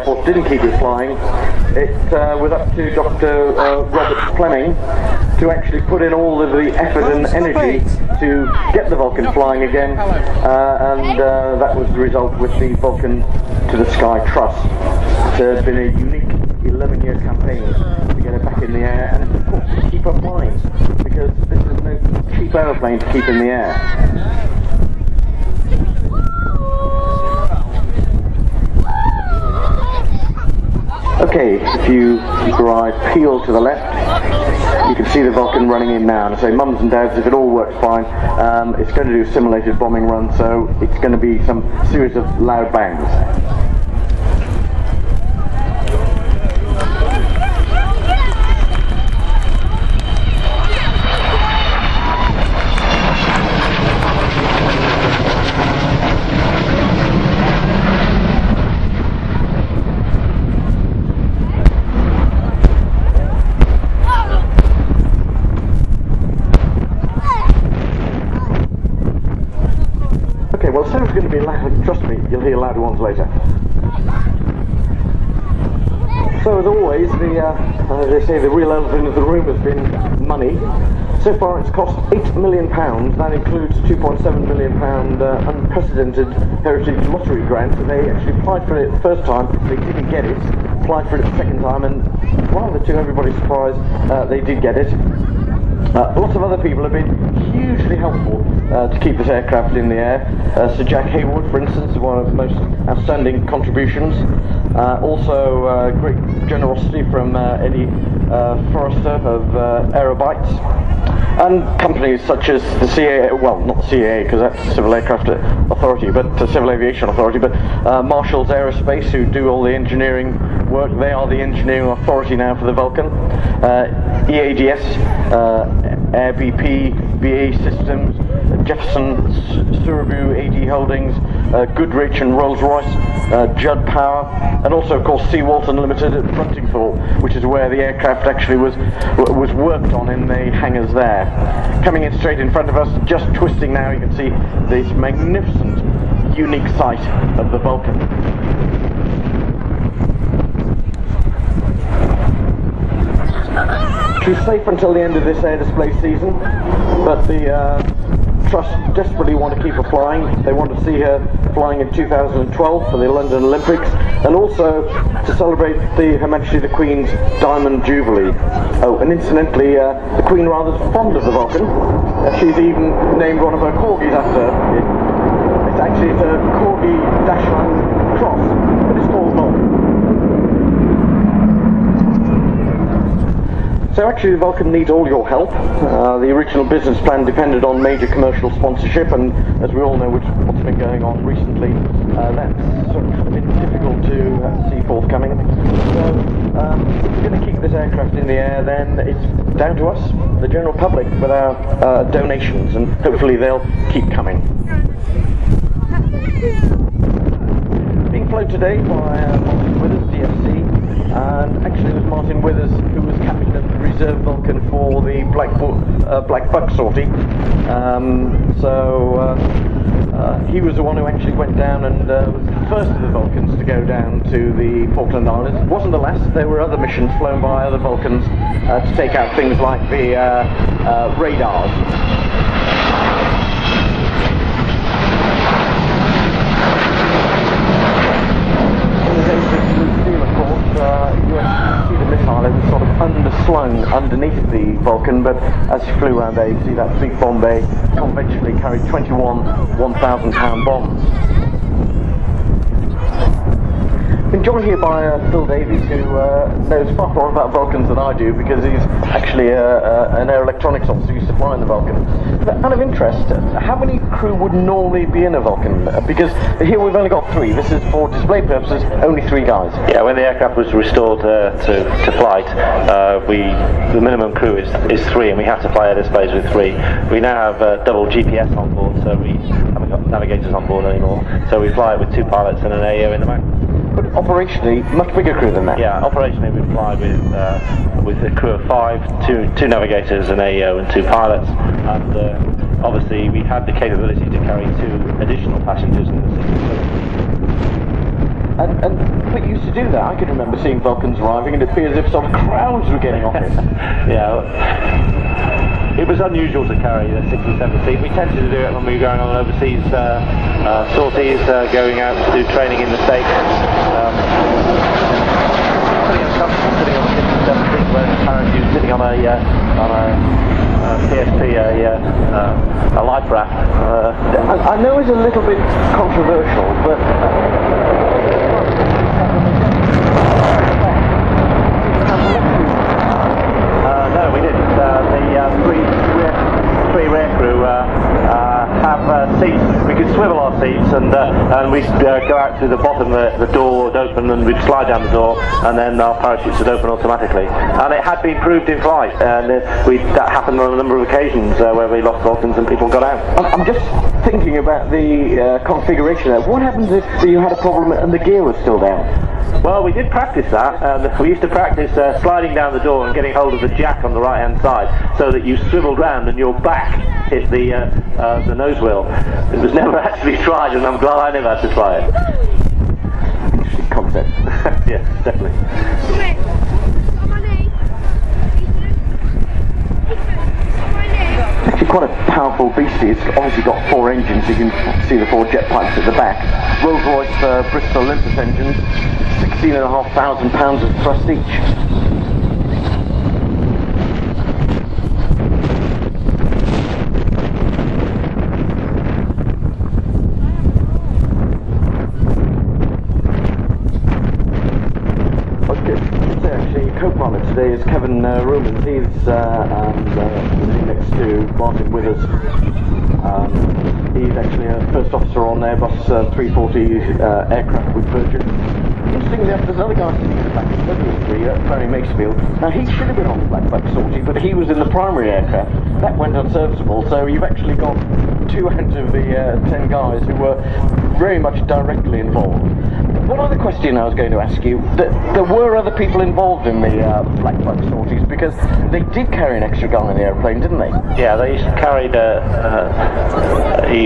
Air Force didn't keep it flying. It was up to Dr. Robert Fleming to actually put in all of the effort and energy to get the Vulcan flying again, and that was the result with the Vulcan to the Sky Trust. It had been a unique 11-year campaign to get it back in the air, and of course to keep her flying, because this is no cheap aeroplane to keep in the air. Okay, if you keep your eye peeled to the left, you can see the Vulcan running in now. And I say, mums and dads, if it all works fine, it's going to do a simulated bombing run, so it's going to be some series of loud bangs. Well, the sound's going to be loud, trust me, you'll hear louder ones later. So as always, as they say, the real elephant in the room has been money. So far it's cost £8 million, that includes £2.7 million unprecedented Heritage Lottery grant. So they actually applied for it the first time, they didn't get it, applied for it the second time, and rather to everybody's surprise, they did get it. Lots of other people have been hugely helpful to keep this aircraft in the air. Sir Jack Hayward, for instance, one of the most outstanding contributions. Also great generosity from Eddie Forrester of Aerobytes, and companies such as the CAA, well not the CAA because that's Civil Aircraft Authority, but Civil Aviation Authority, but Marshall's Aerospace, who do all the engineering work. They are the engineering authority now for the Vulcan. EADS, Air BP, BAE Systems, Jefferson, Surabhu, AD Holdings, Goodrich and Rolls-Royce, Judd Power, and also of course Sea Walton Limited at Buntingthorpe, which is where the aircraft actually was worked on in the hangars there. Coming in straight in front of us, just twisting now, you can see this magnificent, unique sight of the Vulcan. She's safe until the end of this air display season, but the Trust desperately want to keep her flying. They want to see her flying in 2012 for the London Olympics, and also to celebrate Her Majesty the Queen's Diamond Jubilee. Oh, and incidentally, the Queen rather fond of the Vulcan. She's even named one of her corgis after it. It's actually a Corgi Dashline Cross, but it's called Vulcan. So actually the Vulcan needs all your help. The original business plan depended on major commercial sponsorship, and as we all know what's been going on recently, that's sort of been difficult to see forthcoming. So if we're going to keep this aircraft in the air, then it's down to us, the general public, with our donations, and hopefully they'll keep coming. Being flown today by Martin Withers, DFC, and actually it was Martin Withers who was captain of the reserve Vulcan for the Black Buck sortie. He was the one who actually went down and was the first of the Vulcans to go down to the Falkland Islands. It wasn't the last, there were other missions flown by other Vulcans to take out things like the radars. You see the missile is sort of underslung underneath the Vulcan, but as you flew around there, you see that big bomb bay conventionally carried 21 1,000-pound bombs. I'm joined here by Phil Davies, who knows far more about Vulcans than I do, because he's actually an air electronics officer who's supplying the Vulcan. But out of interest, how many crew would normally be in a Vulcan? Because here we've only got 3. This is for display purposes, only 3 guys. Yeah, when the aircraft was restored to flight, the minimum crew is 3, and we have to fly air displays with 3. We now have double GPS on board, so we haven't got navigators on board anymore. So we fly it with 2 pilots and an AO in the back. But operationally, much bigger crew than that. Yeah, operationally we fly with a crew of 5, 2 navigators, an AO and 2 pilots, and obviously we had the capability to carry 2 additional passengers in the system. And but you used to do that. I can remember seeing Vulcans arriving and it'd be as if sort of crowds were getting off it. Yeah, it was unusual to carry a 6 and 7 seat. We tended to do it when we were going on overseas sorties, going out to do training in the States. Pretty uncomfortable sitting on a 6 and 7 seat, whereas apparently you sitting on a PSP, a life raft. I know it's a little bit controversial, but no, we didn't. The three rear crew have seats. We could swivel our seats, and we'd go out to the bottom. The door would open, and we'd slide down the door, and then our parachutes would open automatically. And it had been proved in flight, and that happened on a number of occasions where we lost Vulcans and people got out. I'm just thinking about the configuration there. What happens if you had a problem and the gear was still down? Well, we did practice that. We used to practice sliding down the door and getting hold of the jack on the right-hand side, so that you swiveled round and your back hit the nose wheel. It was never actually tried, and I'm glad I never had to try it. Interesting concept. Yeah, definitely. It's actually quite a powerful beastie. It's obviously got 4 engines. You can see the 4 jet pipes at the back. Rolls-Royce Bristol Olympus engines, 16,500 pounds of thrust each. Co-pilot today is Kevin Romans. He's sitting next to Martin Withers. He's actually a first officer on Airbus 340 aircraft with Virgin. Interestingly enough, there's another guy sitting in the back of Barry Masefield. Now, he should have been on the Blackback sortie, but he was in the primary aircraft. That went unserviceable, so you've actually got 2 out of the 10 guys who were very much directly involved. One other question I was going to ask you, there were other people involved in the Blackback sorties, because they did carry an extra guy in the airplane, didn't they? Yeah, they carried a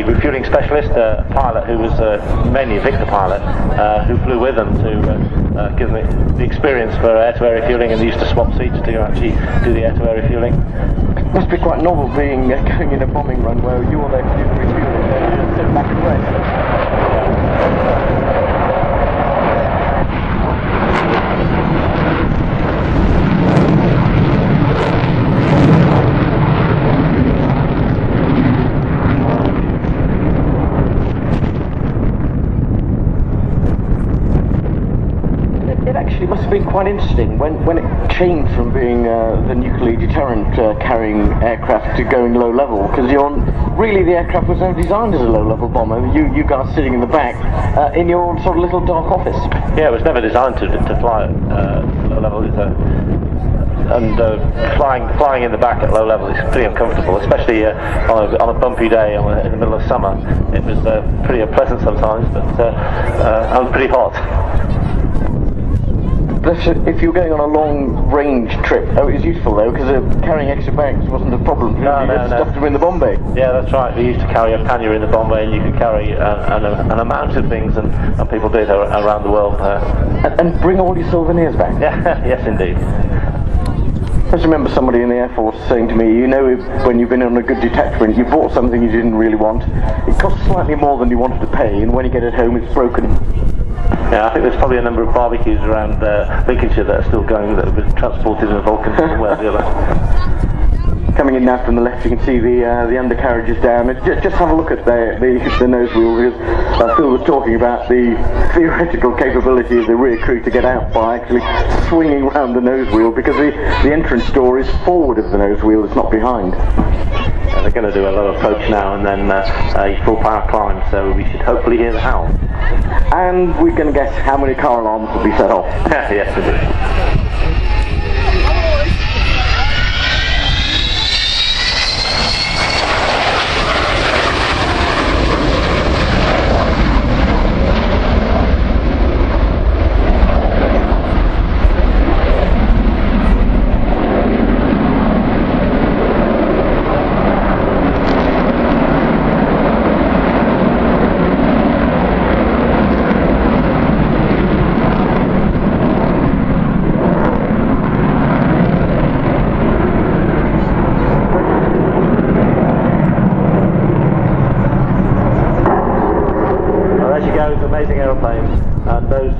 refueling specialist, a pilot who was mainly a Victor pilot, who flew with them to give them the experience for air-to-air refueling, and they used to swap seats to actually do the air-to-air refueling. It must be quite novel being going in a bombing run where you're there to do the refueling and you just sit back and rest. It must have been quite interesting when it changed from being the nuclear deterrent carrying aircraft to going low level, because really the aircraft was never designed as a low level bomber. You guys sitting in the back in your sort of little dark office. Yeah, it was never designed to fly at low level. Flying in the back at low level is pretty uncomfortable, especially on a bumpy day in the middle of summer. It was pretty unpleasant sometimes, but and pretty hot. If you were going on a long range trip, it was useful though, because carrying extra bags wasn't a problem. You just stuffed them in the bomb bay. Yeah, that's right. We used to carry a pannier in the bomb bay, and you could carry an amount of things, and people did around the world. And bring all your souvenirs back? Yeah, yes indeed. I just remember somebody in the Air Force saying to me, you know, when you've been on a good detachment, you bought something you didn't really want, it costs slightly more than you wanted to pay, and when you get it home it's broken. Yeah, I think there's probably a number of barbecues around Lincolnshire that are still going, that have been transported in a Vulcan one way or the other. Coming in now from the left, you can see the undercarriages down. Just have a look at the nose wheel, because Phil was talking about the theoretical capability of the rear crew to get out by actually swinging around the nose wheel, because the entrance door is forward of the nose wheel, it's not behind. Yeah, they're going to do a low approach now and then a full power climb, so we should hopefully hear the howl. And we're going to guess how many car alarms will be set off. Yes, indeed. amazing aeroplane, and those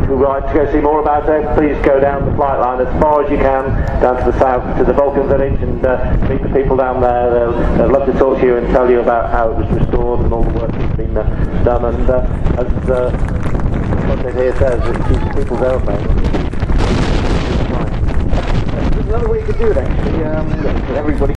who would like to go see more about it, please go down the flight line as far as you can, down to the south, to the Vulcan village, and meet the people down there. They'll love to talk to you and tell you about how it was restored and all the work that's been done, and as what it here says, it's people's aeroplane. There's another way you could do it actually. Everybody